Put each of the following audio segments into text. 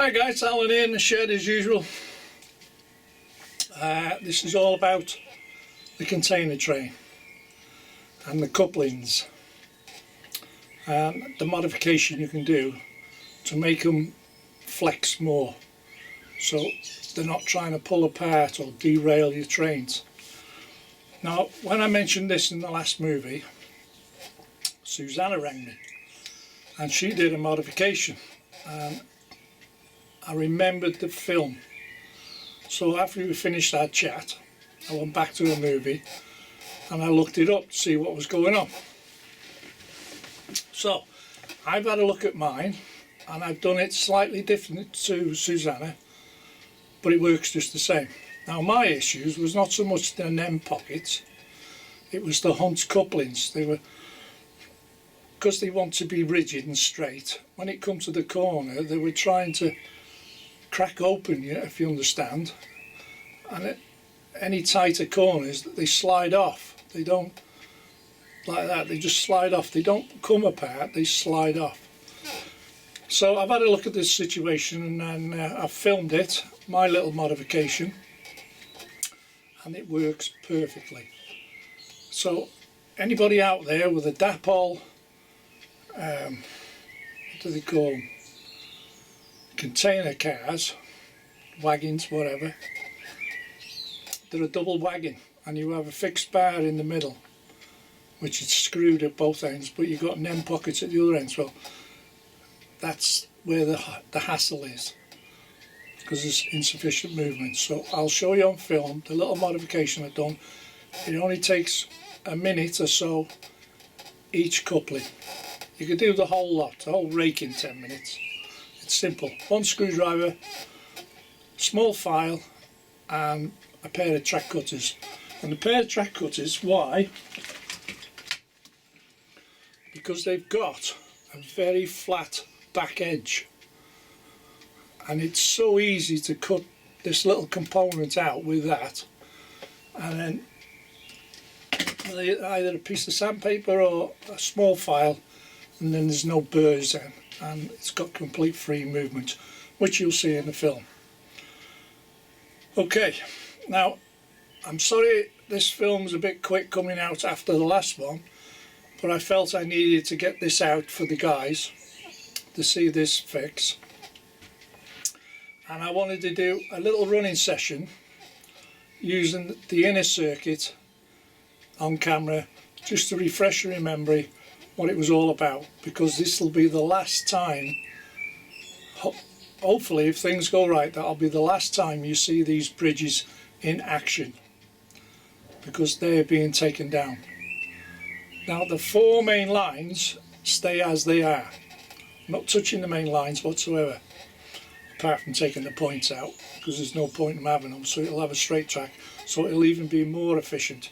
Hi guys, Alan here in the shed as usual. This is all about the container tray and the couplings and the modification you can do to make them flex more so they're not trying to pull apart or derail your trains. Now, when I mentioned this in the last movie, Susanna rang me and she did a modification, and I remembered the film. So after we finished that chat, I went back to the movie and I looked it up to see what was going on. So I've had a look at mine and I've done it slightly different to Susanna, but it works just the same. Now, my issues was not so much the NEM pockets, it was the Hunt couplings. They were, because they want to be rigid and straight, when it comes to the corner they were trying to crack open, if you understand, and any tighter corners they slide off. They don't like that, they just slide off, they don't come apart, they slide off. So I've had a look at this situation and I've filmed it, my little modification, and it works perfectly. So anybody out there with a Dapol, what do they call them, container cars, wagons, whatever, they're a double wagon and you have a fixed bar in the middle which is screwed at both ends, but you've got NEM pockets at the other ends. Well, that's where the hassle is, because there's insufficient movement. So I'll show you on film the little modification I've done. It only takes a minute or so each coupling. You could do the whole lot, the whole rake in 10 minutes. It's simple. One screwdriver, small file and a pair of track cutters. And the pair of track cutters, why? Because they've got a very flat back edge and it's so easy to cut this little component out with that, and then either a piece of sandpaper or a small file, and then there's no burrs then, and it's got complete free movement, which you'll see in the film. Okay, now I'm sorry this film's a bit quick coming out after the last one, but I felt I needed to get this out for the guys to see this fix, and I wanted to do a little running session using the inner circuit on camera just to refresh your memory what it was all about, because this will be the last time, hopefully if things go right, that'll be the last time you see these bridges in action, because they're being taken down. Now the four main lines stay as they are, not touching the main lines whatsoever, apart from taking the points out, because there's no point in having them, so it'll have a straight track, so it'll even be more efficient.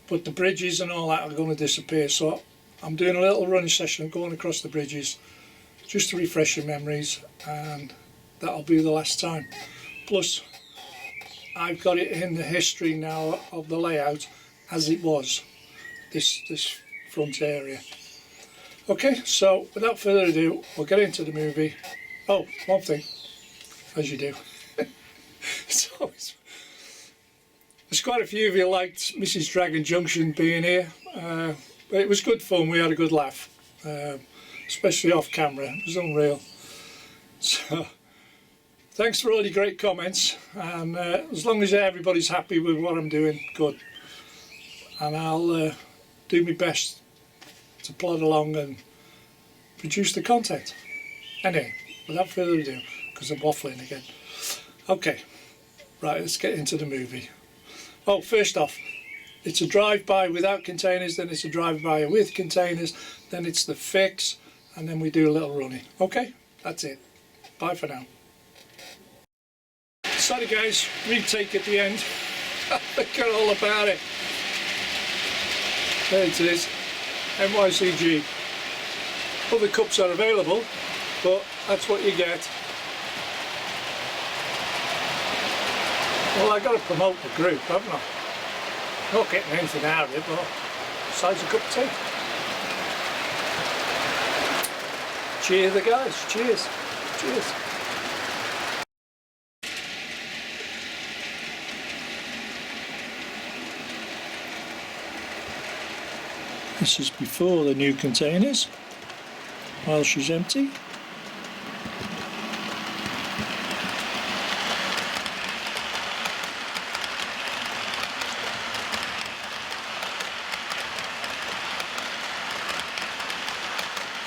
But the bridges and all that are going to disappear, so I'm doing a little running session of going across the bridges just to refresh your memories, and that'll be the last time. Plus I've got it in the history now of the layout as it was, this front area. Okay, so without further ado, we'll get into the movie. Oh, one thing, as you do. So there's quite a few of you liked Mrs. Dragon Junction being here, but it was good fun, we had a good laugh, especially off camera, it was unreal. So thanks for all your great comments, and as long as everybody's happy with what I'm doing, good. And I'll do my best to plod along and produce the content. Anyway, without further ado, because I'm waffling again. Okay, right, let's get into the movie. Oh, first off, it's a drive-by without containers, then it's a drive-by with containers, then it's the fix, and then we do a little running. Okay, that's it. Bye for now. Sorry guys, retake at the end. I forgot all about it. There it is, NYCG. Other cups are available, but that's what you get. Well, I've got to promote the group, haven't I? Not getting anything out of it, but besides a cup of tea. Cheers the guys, cheers, cheers. This is before the new containers, while she's empty.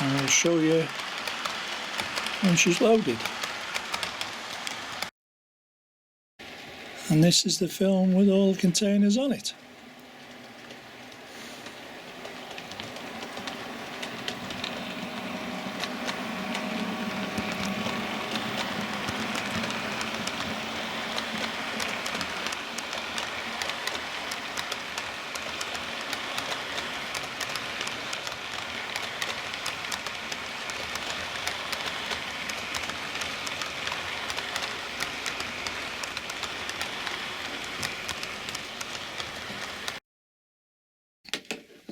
And I'll show you when she's loaded. And this is the film with all the containers on it.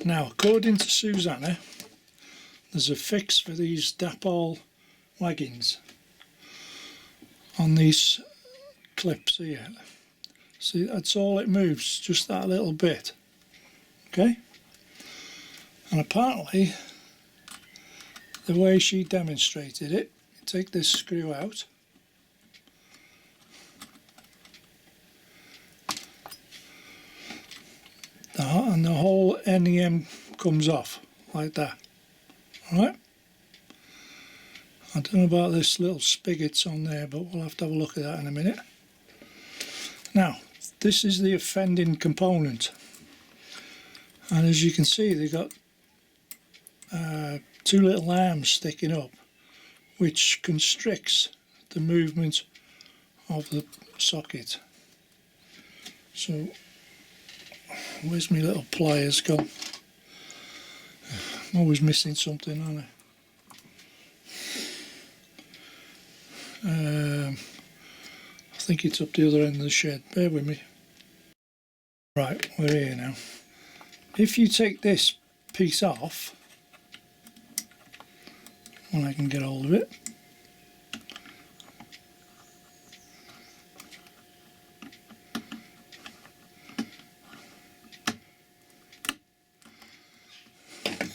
Now, according to Susanna, there's a fix for these Dapol wagons on these clips here. See, that's all it moves, just that little bit. Okay? And apparently, the way she demonstrated it, you take this screw out. And the whole NEM comes off like that. Alright? I don't know about this little spigots on there, but we'll have to have a look at that in a minute. Now, this is the offending component, and as you can see, they've got two little arms sticking up, which constricts the movement of the socket. So, where's my little pliers gone? I'm always missing something, aren't I? I think it's up the other end of the shed. Bear with me. Right, we're here now. If you take this piece off, when I can get hold of it,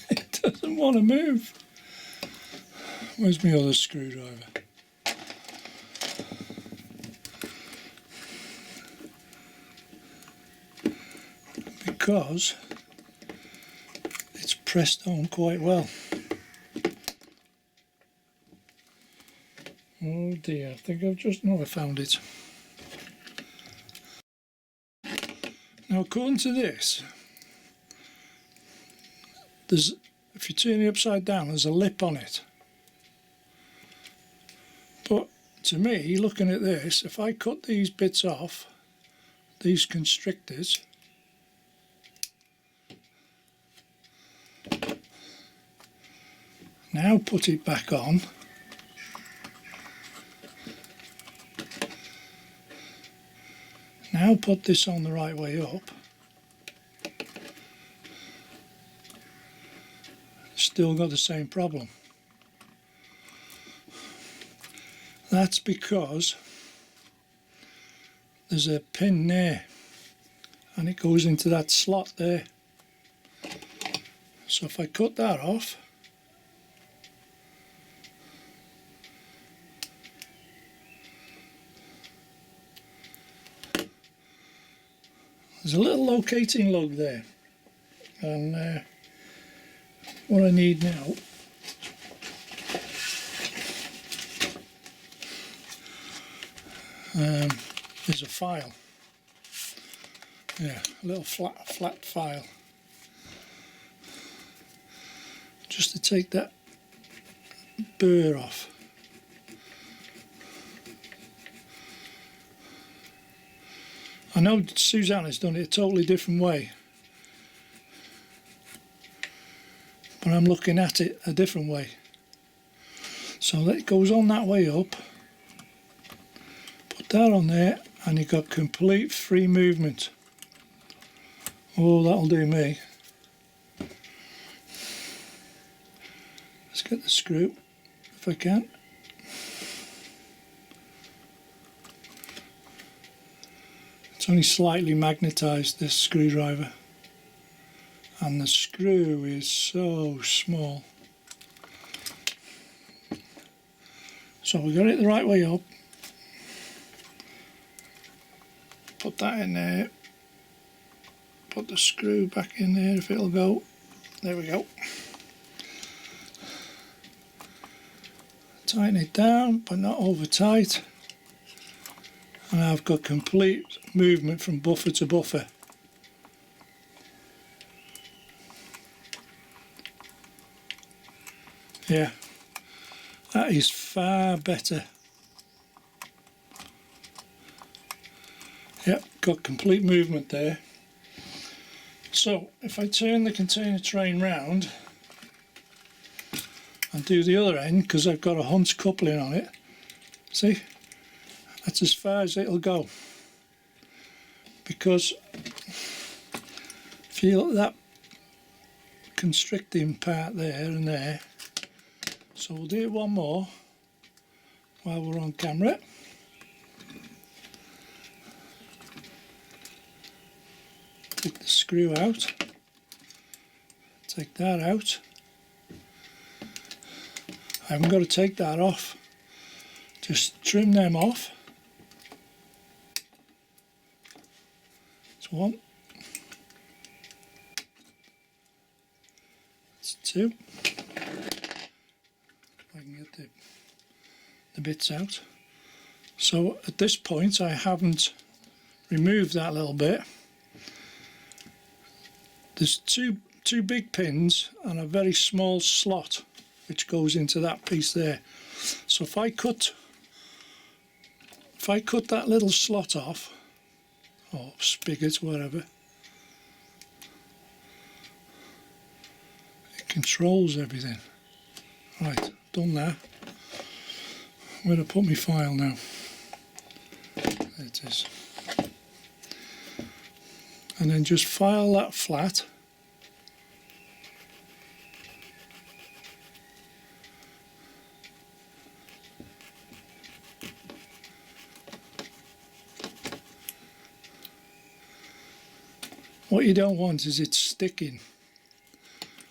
it doesn't want to move. Where's my other screwdriver? Because it's pressed on quite well. Oh dear, I think I've just found it. Now, according to this, if you turn it upside down, there's a lip on it. But to me, looking at this, if I cut these bits off, these constrictors, now put it back on, now put this on the right way up, still got the same problem. That's because there's a pin there and it goes into that slot there. So if I cut that off, there's a little locating lug there, and what I need now is a file. Yeah, a little flat file, just to take that burr off. I know Susanna's done it a totally different way, but I'm looking at it a different way. So it goes on that way up, put that on there, and you've got complete free movement. Oh, that'll do me. Let's get the screw, if I can. It's only slightly magnetised, this screwdriver, and the screw is so small. So we got it the right way up. Put that in there. Put the screw back in there if it'll go. There we go. Tighten it down, but not over tight. And I've got complete movement from buffer to buffer. Yeah, that is far better. Yep, got complete movement there. So if I turn the container train round and do the other end, because I've got a Hunt coupling on it, see, that's as far as it'll go. Because if you look at that constricting part there and there, so we'll do it one more while we're on camera. Take the screw out, take that out. I haven't got to take that off, just trim them off. That's one, that's two. I can get the bits out. So at this point I haven't removed that little bit. There's two big pins and a very small slot which goes into that piece there. So if I cut that little slot off, or spigot, whatever, it controls everything. Right, done that. I'm going to put my file now. There it is. And then just file that flat. What you don't want is it sticking.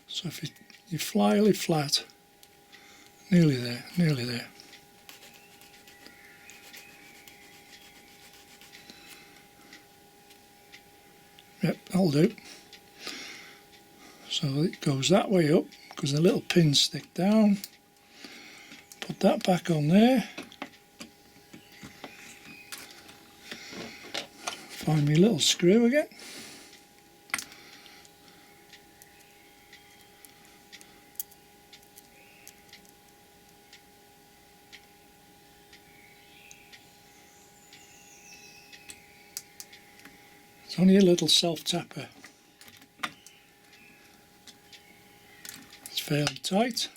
So if you file it flat, nearly there, nearly there. Yep, that'll do. So it goes that way up because the little pins stick down. Put that back on there. Find my little screw again. It's only a little self-tapper. It's fairly tight.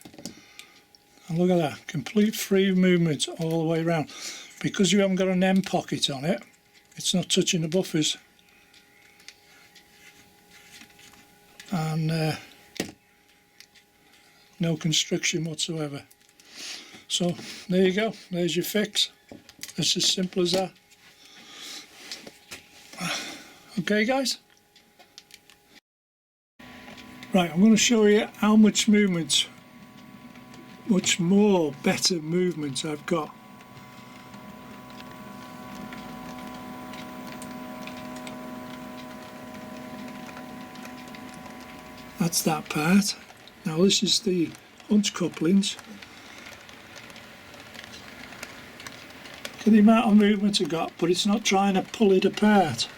And look at that, complete free movement all the way around. Because you haven't got an end pocket on it, it's not touching the buffers. And no constriction whatsoever. So there you go, there's your fix. It's as simple as that. Okay guys? Right, I'm going to show you how much movement, much more better movement I've got. That's that part. Now this is the Hunt couplings. Look at the amount of movement I've got, but it's not trying to pull it apart.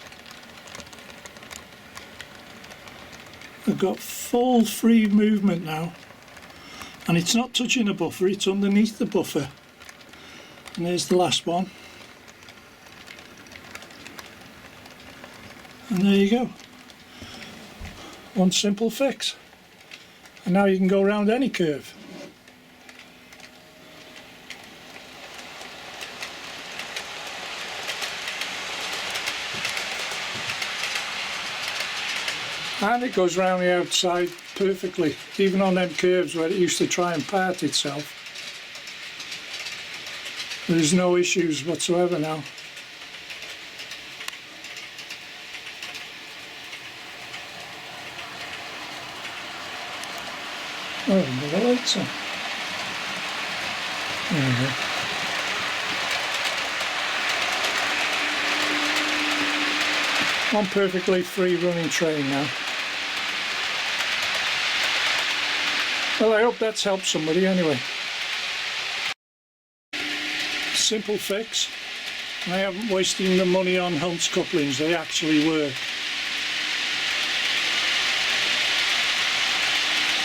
I've got full free movement now, and it's not touching the buffer, it's underneath the buffer. And there's the last one. And there you go. One simple fix. And now you can go around any curve. And it goes round the outside perfectly, even on them curves where it used to try and part itself. There's no issues whatsoever now. Oh, the lights on. There we go. One perfectly free running train now. Well, I hope that's helped somebody anyway. Simple fix. I haven't wasted the money on Hunt's couplings, they actually work.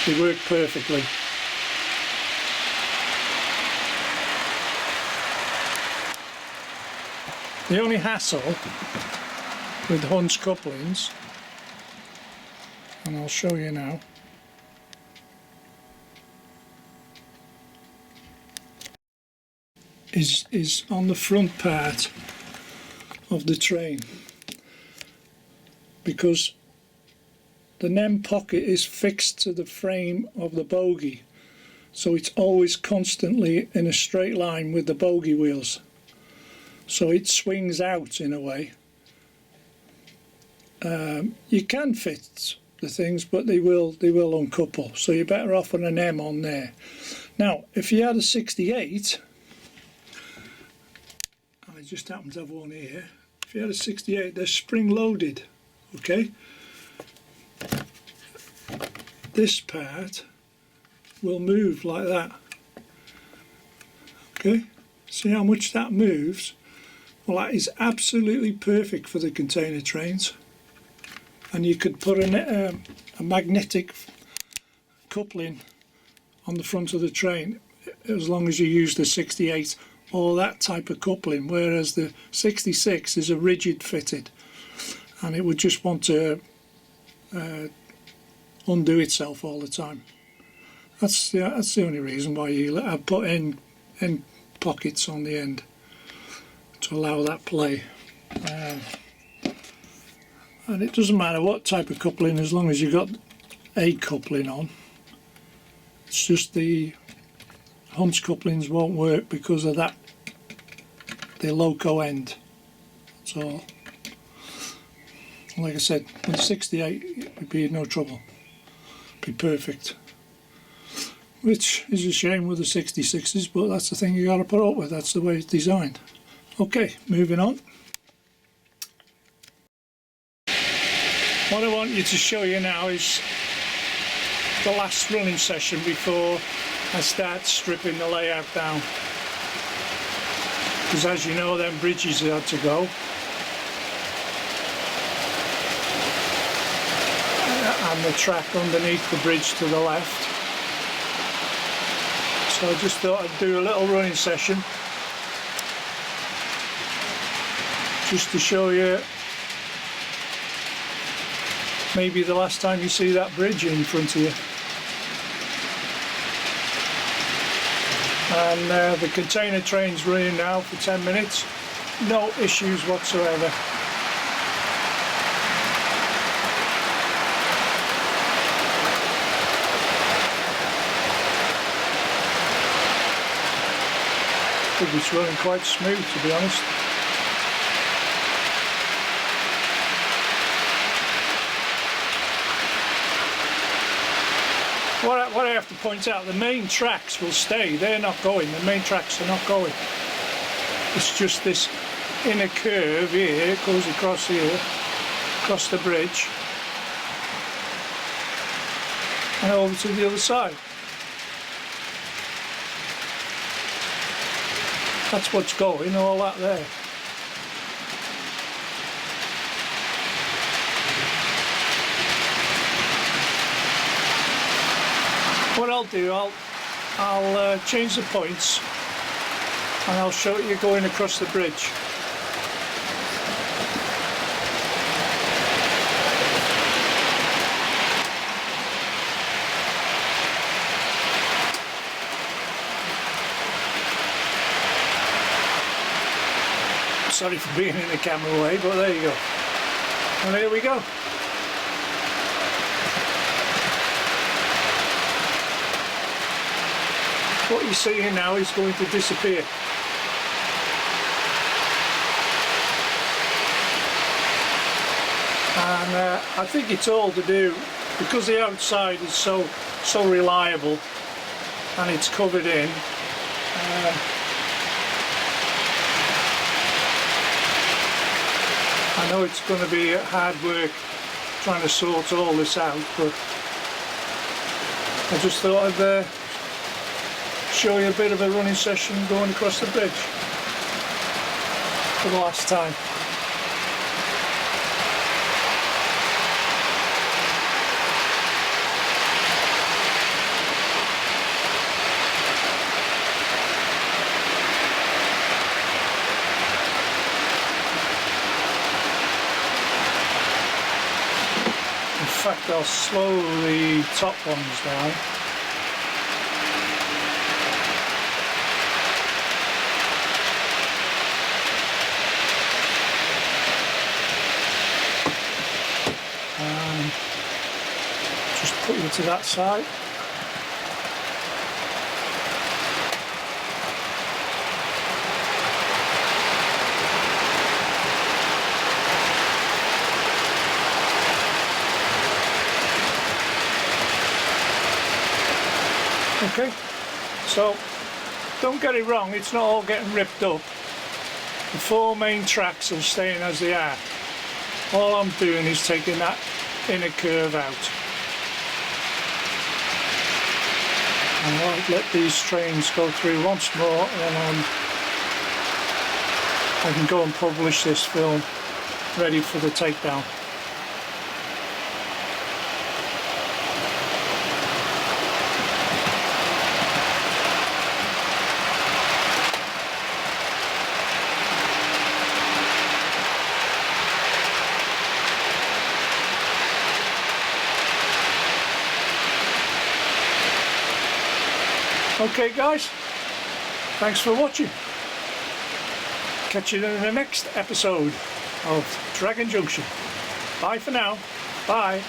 They work perfectly. The only hassle with Hunt's couplings, and I'll show you now, is on the front part of the train, because the NEM pocket is fixed to the frame of the bogie, so it's always constantly in a straight line with the bogie wheels, so it swings out in a way. You can fit the things, but they will uncouple, so you're better off with an M on there. Now if you had a 68, I just happen to have one here, if you had a 68, they're spring loaded, okay? This part will move like that, okay? See how much that moves? Well, that is absolutely perfect for the container trains, and you could put a magnetic coupling on the front of the train as long as you use the 68 or that type of coupling, whereas the 66 is a rigid fitted and it would just want to undo itself all the time. That's the only reason why I put end pockets on the end to allow that play. And it doesn't matter what type of coupling as long as you've got a coupling on. It's just the Hunt's couplings won't work because of that, the loco end. That's all. Like I said, with 68 it would be no trouble, be perfect, which is a shame with the 66s, but that's the thing you got to put up with, that's the way it's designed. Okay, moving on. What I want you to show you now is the last running session before I start stripping the layout down, because as you know, them bridges had to go, and the track underneath the bridge to the left. So I just thought I'd do a little running session just to show you maybe the last time you see that bridge in front of you. And the container train's running now for 10 minutes, no issues whatsoever. I think it's running quite smooth, to be honest. What I have to point out, the main tracks will stay, they're not going, the main tracks are not going. It's just this inner curve here, it goes across here, across the bridge, and over to the other side. That's what's going, all that there. What I'll do, I'll change the points and I'll show you going across the bridge. Sorry for being in the camera way, but there you go. And there we go. What you're seeing now is going to disappear. And I think it's all to do because the outside is so reliable and it's covered in, I know it's going to be hard work trying to sort all this out, but I just thought I'd show you a bit of a running session going across the bridge for the last time. In fact, I'll slow the top ones down. And just put you to that side. Okay, so don't get it wrong, it's not all getting ripped up. The four main tracks are staying as they are. All I'm doing is taking that inner curve out. And I'll let these trains go through once more, and then I can go and publish this film ready for the takedown. Okay guys, thanks for watching. Catch you in the next episode of Dragon Junction. Bye for now. Bye.